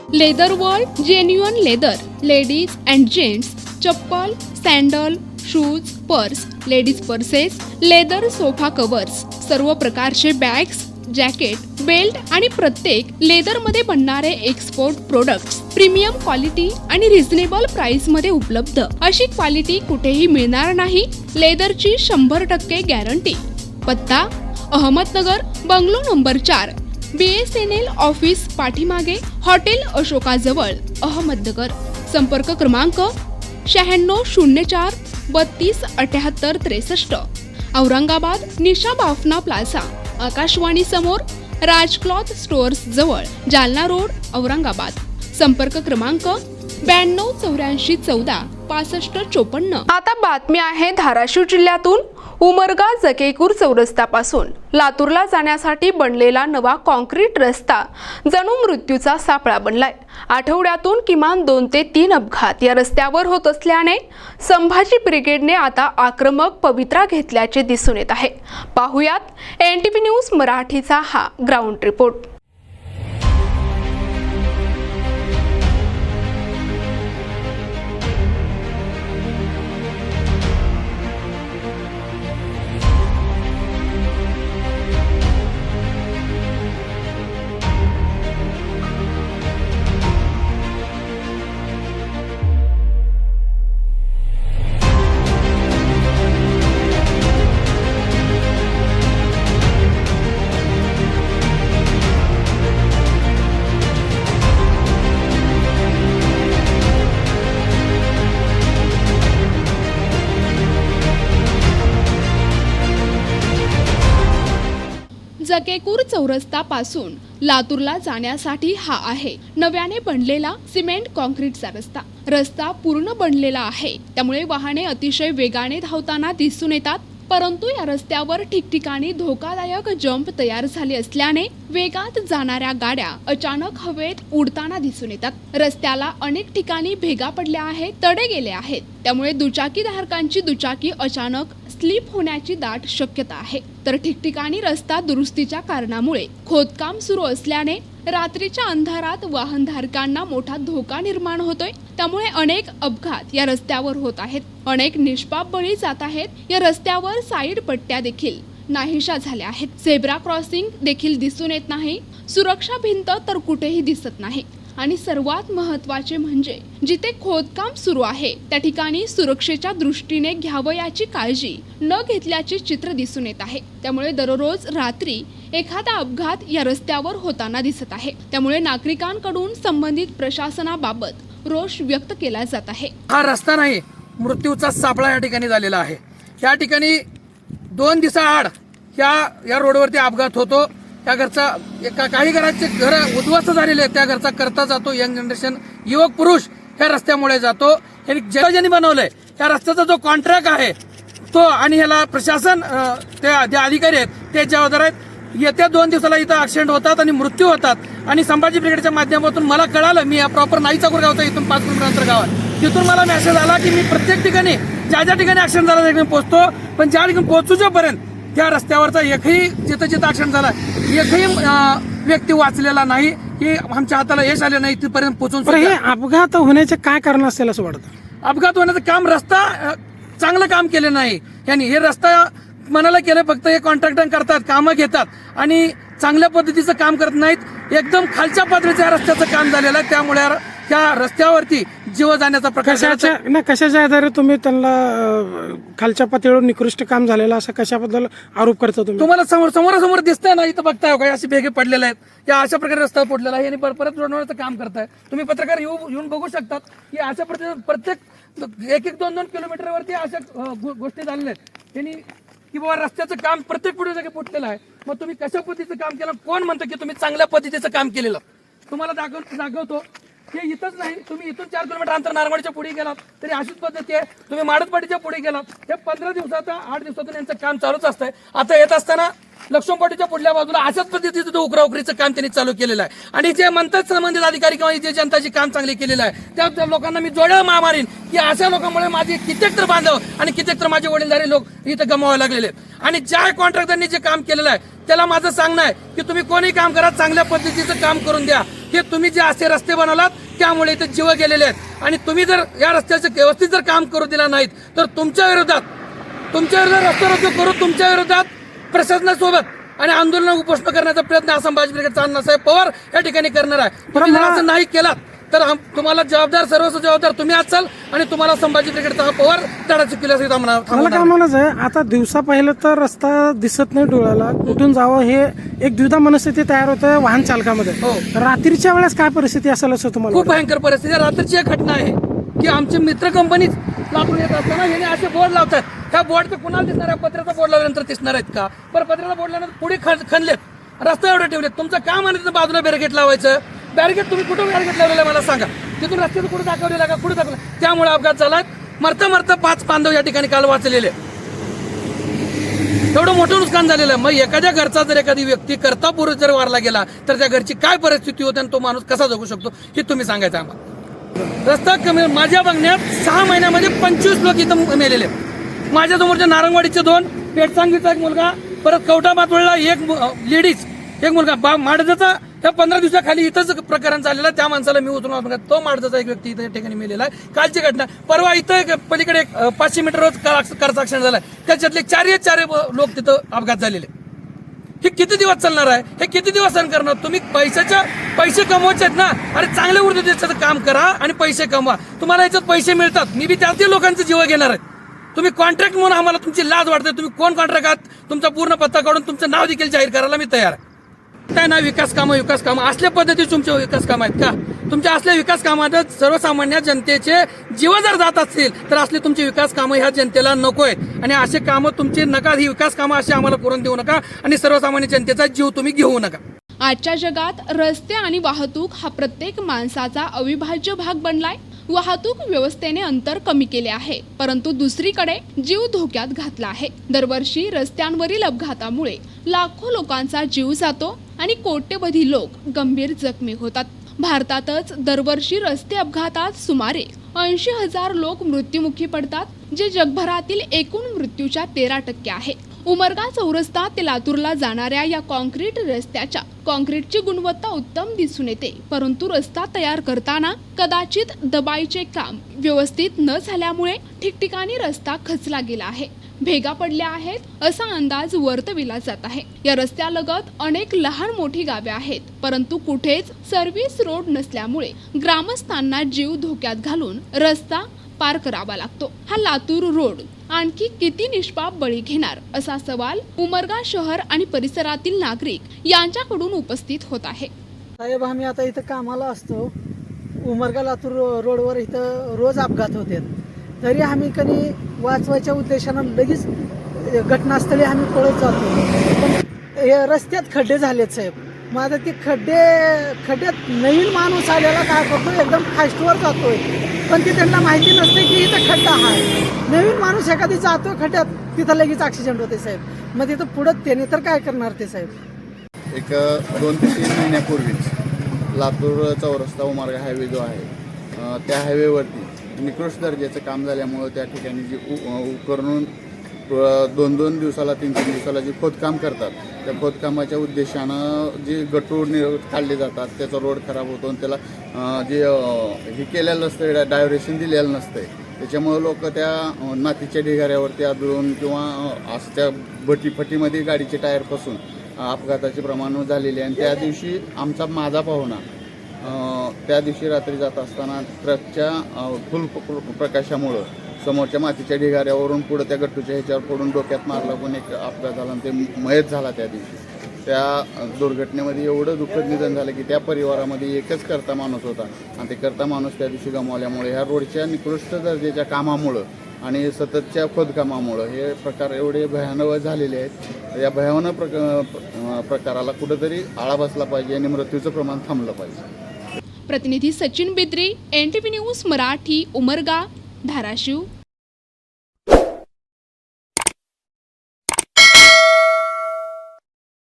Leather world genuine leather, ladies and gents chappal, sandal, shoes, purse, ladies purses, leather sofa covers, सर्व प्रकारचे bags, jacket, belt आणि प्रत्येक लेदरमध्ये बनणारे एक्सपोर्ट प्रोडक्ट्स प्रीमियम क्वालिटी आणि reasonable price मध्ये उपलब्ध. अशी क्वालिटी कुठेही मिळणार नाही. लेदरची 100% गॅरंटी. पत्ता Ahmednagar, bungalow number 4, BSNL office पाठीमागे, हॉटेल अशोकाजवळ, अहमदनगर. संपर्क क्रमांक 9604 32 78 63. औरंगाबाद निशा बाफना प्लाझा, आकाशवाणी समोर, राज क्लॉथ स्टोअर्स जवळ, जालना रोड, औरंगाबाद. संपर्क क्रमांक 92 84 14 65 54. आता बातमी आहे धाराशिव जिल्ह्यातून. उमरगा जकेकूर चौरस्त्यापासून लातूरला जाण्यासाठी बनलेला नवा कॉन्क्रीट रस्ता जणू मृत्यूचा सापळा बनलाय. आठवड्यातून किमान 2 ते 3 अपघात या रस्त्यावर होत असल्याने संभाजी ब्रिगेडने आता आक्रमक पवित्रा घेतल्याचे दिसून येत आहे. पाहुयात NTV न्यूज मराठीचा हा ग्राउंड रिपोर्ट. जकेकूर चौरस्त्यापासून लातूरला जाण्यासाठी हा आहे नव्याने बनलेला सिमेंट कॉन्क्रीटचा रस्ता. रस्ता पूर्ण बनलेला आहे, त्यामुळे वाहने अतिशय वेगाने धावताना दिसून येतात. परंतु या रस्त्यावर ठिकठिकाणी धोकादायक जंप तयार झाले असल्याने वेगात जाणाऱ्या गाड्या अचानक हवेत उडताना दिसून येतात. रस्त्याला अनेक ठिकाणी भेगा पडल्या आहेत, तडे गेले आहेत. त्यामुळे दुचाकीधारकांची दुचाकी अचानक स्लिप होण्याची दाट शक्यता आहे. तर ठिकठिकाणी रस्ता दुरुस्तीच्या कारणामुळे खोदकाम सुरू असल्याने रात्रीच्या अंधारात वाहनधारकांना मोठा धोका निर्माण होतोय. त्यामुळे अनेक अपघात या रस्त्यावर होत आहेत. अनेक निष्पाप बळी जात आहेत. या रस्त्यावर साईड पट्ट्या देखील नाहीशा झाल्या आहेत. झेब्रा क्रॉसिंग देखील दिसून येत नाही. सुरक्षा भिंत तर कुठेही दिसत नाही. आणि सर्वात महत्त्वाचे म्हणजे जिथे खोदकाम सुरू आहे त्या ठिकाणी सुरक्षेच्या दृष्टीने घ्यावयाची काळजी न घेतल्याचे चित्र दिसून येत आहे. त्यामुळे दररोज रात्री एखादा अपघात या रस्त्यावर होताना दिसत आहे. त्यामुळे नागरिकांकडून संबंधित प्रशासनाबाबत रोष व्यक्त केला जात आहे. हा रस्ता नाही, मृत्यूचा सापळा या ठिकाणी झालेला आहे. या ठिकाणी 2 दिवसाआड या रोडवरती अपघात होतो. त्या घरचा काही घराचे घर उद्ध्वस्त झालेले आहेत. त्या घरचा करता जातो. यंग जनरेशन, युवक पुरुष ह्या रस्त्यामुळे जातो. हे ज्यांनी बनवलंय या रस्त्याचा जो कॉन्ट्रॅक्ट आहे तो आणि ह्याला प्रशासन ते अधिकारी आहेत ते जबाबदार आहेत. येत्या 2 दिवसाला इथं ऍक्सिडेंट होतात आणि मृत्यू होतात. आणि संभाजी ब्रिगेडच्या माध्यमातून मला कळालं, मी या प्रॉपर नाईचाकूर गावचा इथून 5 किलोमीटर अंतर गाव आहे. तिथून मला मेसेज आला की मी प्रत्येक ठिकाणी ज्या ठिकाणी ऍक्सिडेंट झाला त्या ठिकाणी पोहोचतो. पण ज्या ठिकाणी पोहोचूच्यापर्यंत त्या रस्त्यावरचा एकही जिथं ऍक्सिडेंट झाला एकही व्यक्ती वाचलेला नाही. हे आमच्या हाताला यश आले नाही तिथपर्यंत पोहोचून. हे अपघात होण्याचे काय कारण असेल असं वाटतं? अपघात होण्याचं काम रस्ता चांगलं काम केलं नाही यांनी. हे रस्ता मनाला केलं, फक्त हे कॉन्ट्रॅक्टर करतात, कामं घेतात आणि चांगल्या पद्धतीचं काम करत नाहीत. एकदम खालच्या पातळीच्या रस्त्याचं काम झालेलं आहे. त्यामुळे त्या रस्त्यावरती जीव जाण्याचा प्रकार. कशाच्या आधारे तुम्ही त्यांना खालच्या पातळीवर निकृष्ट काम झालेलं असं कशाबद्दल आरोप करता तुम्ही? तुम्हाला समोरासमोर दिसतंय ना, इथं बघताय का असे भेगे पडलेले आहेत. या अशा प्रकारे रस्ता फोडलेला आहे आणि परत रोडवरचं काम करताय. तुम्ही पत्रकार येऊन बघू शकतात की अशा प्रत्येक 1-2 किलोमीटरवरती अशा गोष्टी झालेल्या आहेत. त्यांनी की बाबा रस्त्याचं काम प्रत्येक पुढे जागी फुटलेलं आहे. मग तुम्ही कशा पद्धतीचं काम केलं? कोण म्हणतं की तुम्ही चांगल्या पद्धतीचं काम केलेलं? तुम्हाला दाखवतो. हे इथंच नाही, तुम्ही इथून 4 किलोमीटर अंतर नारवाडीच्या पुढे गेलात तरी अशीच पद्धती आहे. तुम्ही माडतपाटीच्या पुढे गेलात, हे 15 दिवसात 8 दिवसातून यांचं काम चालूच असतंय. आता येत असताना लक्ष्मणपाटीच्या पुढल्या बाजूला अशाच पद्धतीचं उकराउकरीचं काम त्यांनी चालू केलेलं आहे. आणि जे म्हणतात संबंधित अधिकारी किंवा जे जनताची काम चांगली केलेलं आहे त्या लोकांना मी जोड्या मारीन की अशा लोकांमुळे माझे कित्येक तर बांधव आणि कित्येक तर माझे वडीलधारी लोक इथं गमावावे लागलेले आहेत. आणि ज्या कॉन्ट्रॅक्टरनी जे काम केलेलं आहे त्याला माझं सांगणं आहे की तुम्ही कोणी काम करा, चांगल्या पद्धतीचं काम करून द्या. हे तुम्ही जे असे रस्ते बनवलात त्यामुळे इथे जीव गेलेले आहेत. आणि तुम्ही जर या रस्त्याचं व्यवस्थित जर काम करू दिला नाहीत तर तुमच्या विरोधात रस्ता रोको करू, तुमच्या विरोधात प्रशासनासोबत आणि आंदोलन उपोषण करण्याचा प्रयत्न आसाम भाजप ब्रिगेडचा अण्णासाहेब पवार या ठिकाणी करणार आहे. तुम्ही जर असं नाही केलात तर तुम्हाला सर्वस्व जबाबदार तुम्ही असाल आणि तुम्हाला संभाजी ब्रिगेडचा हा पवार धडा चुकीला मला काय म्हणायचं आहे, आता दिवसा पाहिलं तर रस्ता दिसत नाही डोळ्याला, कुठून जावं हे एक द्विधा मनस्थिती तयार होतं वाहन चालकामध्ये. रात्रीच्या वेळेस काय परिस्थिती असेल असं तुम्हाला खूप भयंकर परिस्थिती आहे. रात्रीची एक घटना आहे की आमची मित्र कंपनीच लातूर येत असताना हे असे बोर्ड लावतात. ह्या बोर्डचं कुणाला दिसणार आहे? पत्र्याचा बोर्ड लावल्यानंतर दिसणार आहेत का? पण पत्र्याचा बोर्ड लावल्यानंतर पुढे खणलेत, रस्ता एवढे ठेवलेत. तुमचं काम आहे बाजूला बॅरिकेड लावायचं. बॅरिकेड तुम्ही कुठं बॅरिकेड लावलेलं आहे मला सांगा. तिथून रस्त्याचं कुठे दाखवलेला का? कुठे दाखवलं? त्यामुळे अपघात झाला. मरता 5 बांधव या ठिकाणी काल वाचलेले. एवढं मोठं नुकसान झालेलं आहे. मग एखाद्या घरचा जर एखादी व्यक्ती करता पुरुष जर वारला गेला तर त्या घरची काय परिस्थिती होते आणि तो माणूस कसा जगू शकतो हे तुम्ही सांगायचं आम्हाला. रस्ता कमी माझ्या बघण्यात 6 महिन्यामध्ये 25 लोक इथं मेलेले. माझ्या समोरच्या नारंगवाडीचे 2, पेटसांगीचा एक मुलगा, परत कवठा मातवळला एक लेडीज, एक मुलगा. माडजाचा ह्या 15 दिवसाखाली इथंच प्रकरण झालेला. त्या माणसाला मी उचलून तो माडजाचा एक व्यक्ती इथं ठिकाणी मेलेला आहे. कालची घटना परवा इथं पलीकडे 500 मीटर रोज कारचा ऍक्सिडेंट झाला. त्याच्यातले 4 लोक तिथं अपघात झालेले. हे किती दिवस चालणार आहे? हे किती दिवस सहन करणार? तुम्ही पैसे कमवायचे आहेत ना. अरे चांगल्या उर्देशाचं काम करा आणि पैसे कमवा. तुम्हाला याच्यात पैसे मिळतात. मी बी त्याच लोकांचे जीव घेणार आहे. तुम्ही कॉन्ट्रॅक्ट म्हणून आम्हाला तुमची लाज वाटते. तुम्ही कोण कॉन्ट्रॅक्ट आहात? तुमचा पूर्ण पत्ता काढून तुमचं नाव देखील जाहीर करायला मी तयार आहे. काय ना विकास कामं असल्या पद्धतीचे तुमचे विकास कामं आहेत का? तुमच्या असल्या विकास कामात सर्वसामान्य जनतेचे जीव जर जात असतील तर असले तुमचे विकास कामं ह्या जनतेला नको आहेत. आणि असे कामं तुमचे नका. ही विकास कामं अशी आम्हाला करून देऊ नका आणि सर्वसामान्य जनतेचा जीव तुम्ही घेऊ नका. आजच्या जगात रस्ते आणि वाहतूक हा प्रत्येक माणसाचा अविभाज्य भाग बनलाय. वाहतूक व्यवस्थेने अंतर कमी केले आहे, परंतु दुसरीकडे जीव धोक्यात घातला आहे. दरवर्षी रस्त्यांवरील अपघातामुळे लाखो लोकांचा जीव जातो आणि कोट्यवधी लोक गंभीर जखमी होतात. भारतातच दरवर्षी रस्ते अपघातात सुमारे 80,000 लोक मृत्युमुखी पडतात, जे जगभरातील एकूण मृत्यूच्या 13% आहे. उमरगा चौरस्ता ते लातूरला जाणाऱ्या या कॉन्क्रीट रस्त्याच्या कॉन्क्रीटची गुणवत्ता उत्तम दिसून येते, परंतु रस्ता तयार करताना कदाचित दबाईचे काम व्यवस्थित न झाल्यामुळे ठिकठिकाणी रस्ता खचला गेला आहे, भेगा पडल्या आहेत असा अंदाज वर्तविला जात आहे. या रस्त्यालगत अनेक लहान मोठी गावे आहेत, परंतु कुठेच सर्व्हिस रोड नसल्यामुळे ग्रामस्थांना जीव धोक्यात घालून रस्ता पार करावा लागतो. हा लातूर रोड आणखी किती निष्पाप बळी घेणार असा सवाल उमरगा शहर आणि परिसरातील नागरिक यांच्याकडून उपस्थित होत आहे. साहेब, आम्ही आता इथं कामाला असतो. उमरगा लातूर रोडवर इथं रोज अपघात होते. तरी आम्ही कधी वाचवायच्या उद्देशानं लगेच घटनास्थळी आम्ही पळत जातो. पण रस्त्यात खड्डे झालेत साहेब. मग आता ते खड्ड्यात नवीन माणूस आलेला काय करतो, एकदम फास्टवर जातोय, पण ते त्यांना माहिती नसते की इथं खड्डा आहे. नवीन माणूस एखादी जातो खड्ड्यात, तिथं लगेच ॲक्सिडेंट होते साहेब. मग तिथं पुढं त्याने तर काय करणार ते साहेब. एक 2 ते 3 महिन्यापूर्वीच लातूर चौरस्ता उमरगा हायवे जो आहे त्या हायवेवरती निकृष्ट दर्जाचं काम झाल्यामुळं त्या ठिकाणी जी उपकरणून 2-2 दिवसाला 3-3 दिवसाला जे खोदकाम करतात, त्या खोदकामाच्या उद्देशानं जे गटूळ काढले जातात, त्याचा रोड खराब होतो आणि त्याला जे हे केलेलं नसतं, डायव्हर्शन दिलेलं नसतं. त्याच्यामुळं लोक त्या मातीच्या ढिगाऱ्यावरती आदळून किंवा असं त्या भटीमध्ये गाडीचे टायर पासून अपघाताचे प्रमाण झालेले. आणि त्या दिवशी माझा पाहुणा त्या दिवशी रात्री जात असताना ट्रकच्या फुल प्रकाशामुळं समोरच्या मातीच्या ढिगाऱ्यावरून पुढं त्या गट्टूच्या ह्याच्यावर पडून डोक्यात मारला, पण एक अपघात झाला आणि ते मयत झाला. त्या दिवशी त्या दुर्घटनेमध्ये एवढं दुःखद निधन झालं की त्या परिवारामध्ये एकच करता माणूस होता आणि ते करता माणूस त्या दिवशी गमावल्यामुळे ह्या रोडच्या निकृष्ट दर्जाच्या कामामुळं आणि सततच्या खोदकामामुळं हे प्रकार एवढे भयानक झालेले आहेत. या भयानक प्रकाराला कुठंतरी आळा बसला पाहिजे आणि मृत्यूचं प्रमाण थांबलं पाहिजे. प्रतिनिधी सचिन बिद्री, NTV न्यूज मराठी, उमरगा, धाराशिव.